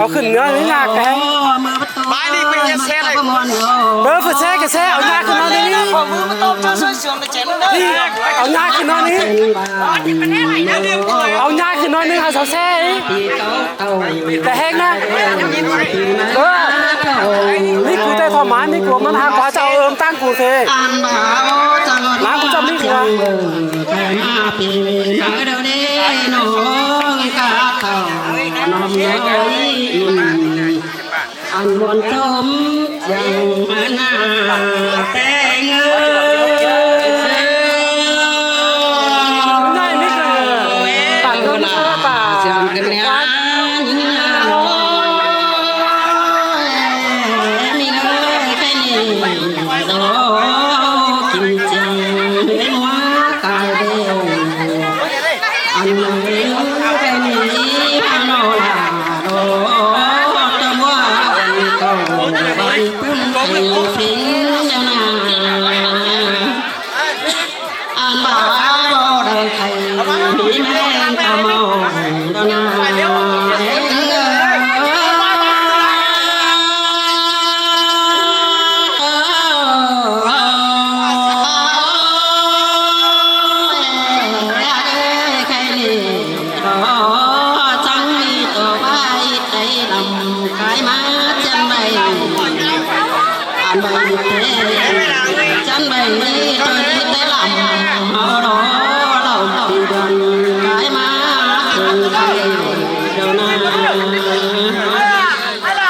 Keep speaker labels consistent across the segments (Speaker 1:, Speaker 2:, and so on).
Speaker 1: เอาขึ้นเนื้อหรือยากแกงไม้นี่เป็นแช่เลยฝึกแช่กับแช่เอายากขึ้นนอนนี่นี่เอายากขึ้นนอนนี่เอายากขึ้นนอนนี่เอาแช่แต่แห้งนะนี่กูแต่ทอมานนี่กูมันหากว่าจะเอาตั้งกูเทน้ำกูจะไม่เหลือ
Speaker 2: อันบนต้มยังมาหน้าแต่เง
Speaker 1: ง่ายนิดเลยตัดก็ไม่ใช่ป่า
Speaker 2: เสียงกันเนี่ยยิ่งยาวมีเงินแค่นี้โอ้จริงจริงไม่หัวกายเดียวอันนี้แค่นี้พานอลาโอ้ฟินยังนาอันบ่าวเดินไทยมีแม่ตามองดนาจังมีตัวใบไอ้ลำขายมาจันใบอันใบจันใบตัวนี้ได้ลำเอาดอกเราปีเดือนขายมาถึงไทยเดี๋ยวนั้น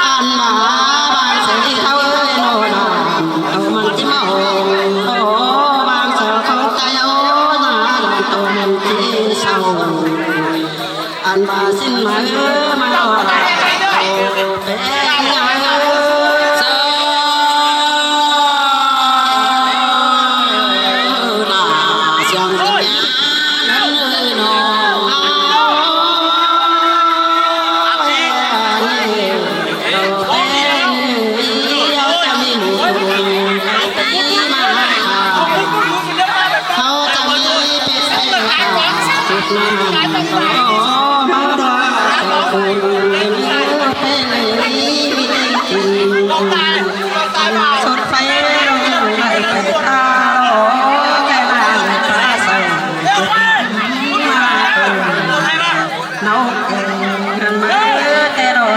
Speaker 2: อันมาบางเสียเขาเอ้ยโน่นเอามันจิ้มเอาโอ้บางเสียเขาใจเอาหน้าดอนตัวมันที่เศร้าอันมาสิ้นมามาเอาเป็นยังสดไฟไหลไปตาแก่ลายฟ้าใสมาเนาเก่งมาแต่รอ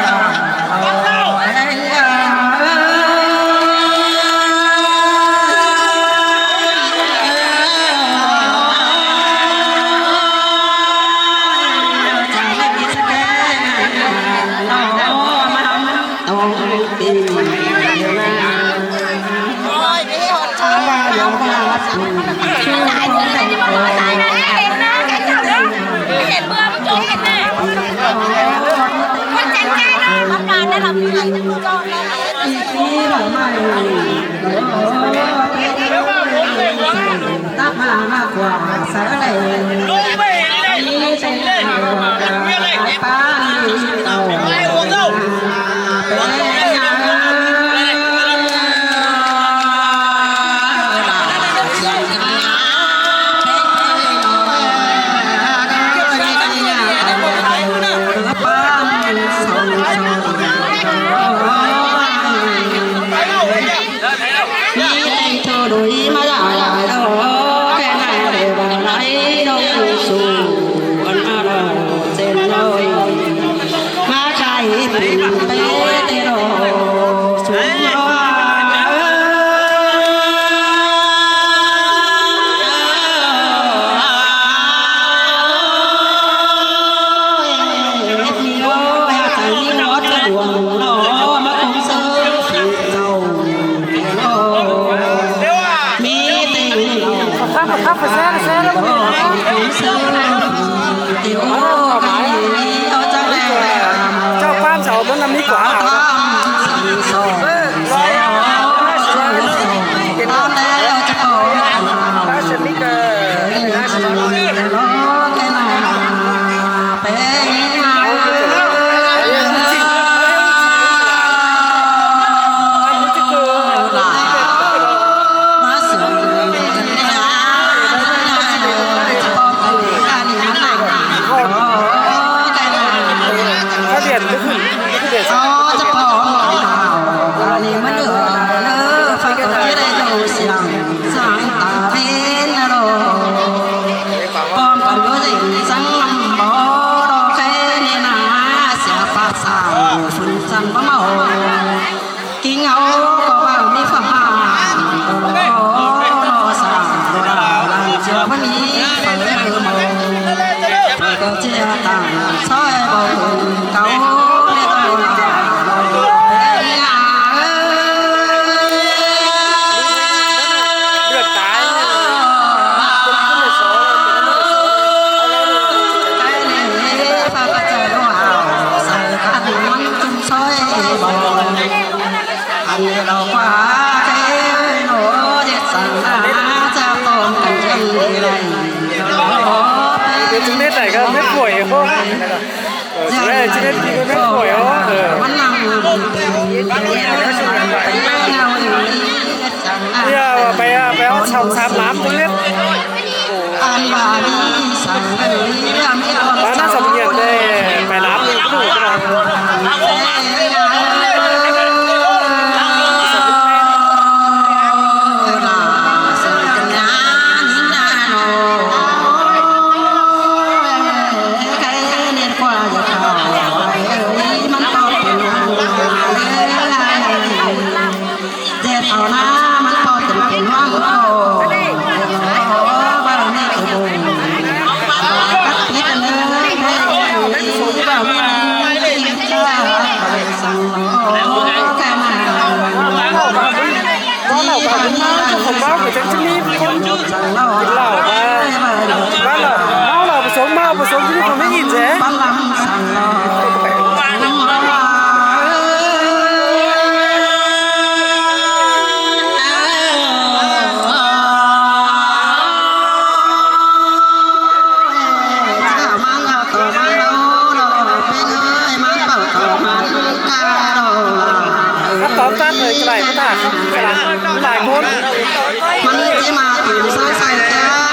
Speaker 2: ตักมามากกว่าสารเลนี่เส้นป้าเอาđuổi mà lại đâu cái này để bà lấy đâu sù anh à đâu trên nơi má trai tìm bé tê đồ xuống
Speaker 1: ไปแช่แช่แล้วมันเจ้าป้ามเสามันน้ำนี้กว่า
Speaker 2: tàng soi bầu cấu lê tàu
Speaker 1: được cái
Speaker 2: anh đâu qua thế nó chết sẵn cha con cần chân này
Speaker 1: cái chứng nét này cái nét tuổi không đây chứng nét cái nét tuổi không bây giờ bé chồng xám lắm chứng nét bán nó sầm nhiệt đây phải lắm cũng đủ không bao của chân chân đi con lẩu ba là mau một số chứ không biết nhìn thế tóm tắt rồi cái này có thả lại con
Speaker 2: mình chỉ mà tìm sai sai cái đó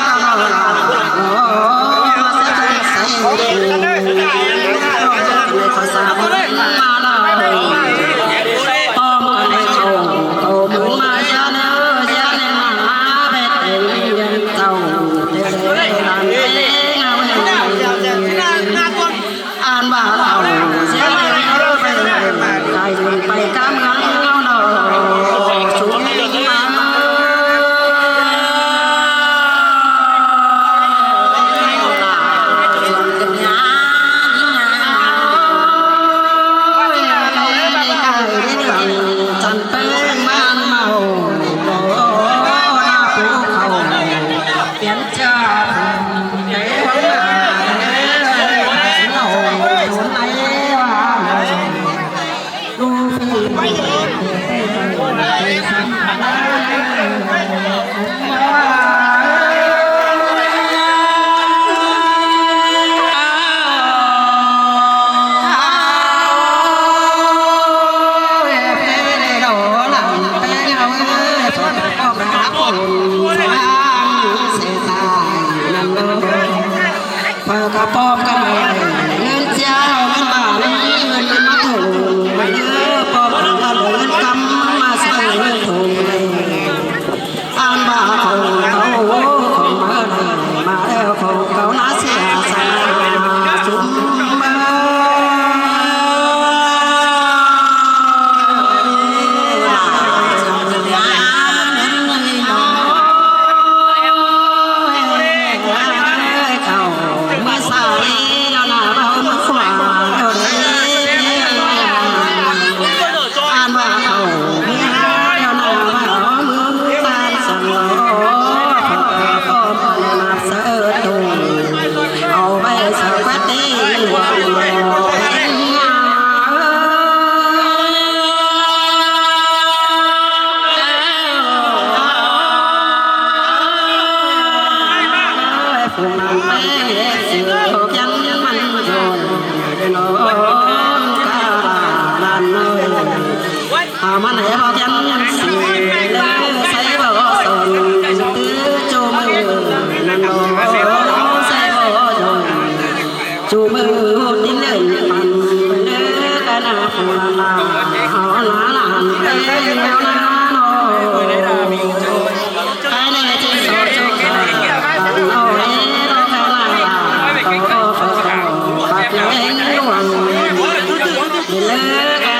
Speaker 2: กระป๋องกันเลยเงินเจ้าเงินบาทเงินมาถูกเยอะปอมกันเงินกำมาใส่เงินถูกเลยอ่านบ่าเขาของมาเลยมาแล้วของเขาน่าเสียสาจุ่มมามันให้เราจันสีใส่บ่สนตื้อจูมือนั่นโอ้ใส่บ่ยนจูมือดิ้นเล่นมันเลือกันนะหัวลาหอลาลานเต้นแล้วนะโน่ใครในที่โซจูกันโอ้ยเราแค่ลาโตโตปักเลี้ยงดวงเลือ